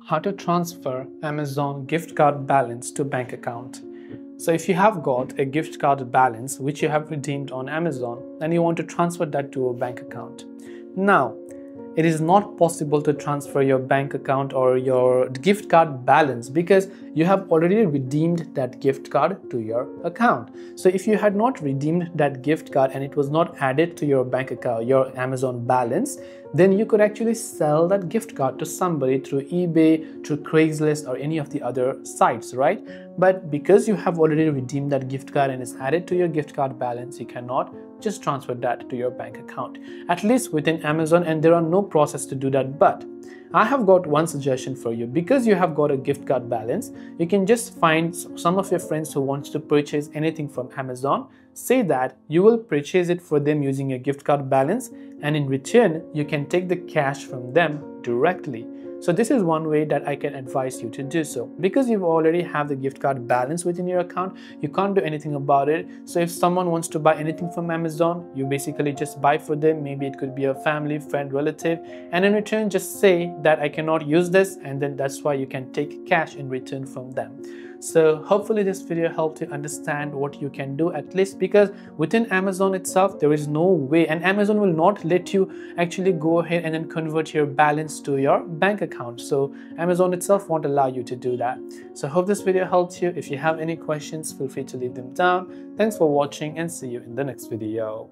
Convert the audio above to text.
How to transfer Amazon gift card balance to bank account. So if you have got a gift card balance which you have redeemed on Amazon and you want to transfer that to a bank account. Now, it is not possible to transfer your bank account or your gift card balance because you have already redeemed that gift card to your account. So if you had not redeemed that gift card and it was not added to your bank account, your Amazon balance, then you could actually sell that gift card to somebody through eBay, through Craigslist or any of the other sites, right? But because you have already redeemed that gift card and it's added to your gift card balance, you cannot just transfer that to your bank account, at least within Amazon, and there are no process to do that. But I have got one suggestion for you. Because you have got a gift card balance, you can just find some of your friends who wants to purchase anything from Amazon, say that you will purchase it for them using your gift card balance, and in return you can take the cash from them directly. So this is one way that I can advise you to do so. Because you already have the gift card balance within your account, you can't do anything about it. So if someone wants to buy anything from Amazon, you basically just buy for them. Maybe it could be a family, friend, relative, and in return just say that I cannot use this, and then that's why you can take cash in return from them. So hopefully this video helped you understand what you can do, at least because within Amazon itself there is no way, and Amazon will not let you actually go ahead and then convert your balance to your bank account. So Amazon itself won't allow you to do that. So I hope this video helped you. If you have any questions, feel free to leave them down. Thanks for watching and see you in the next video.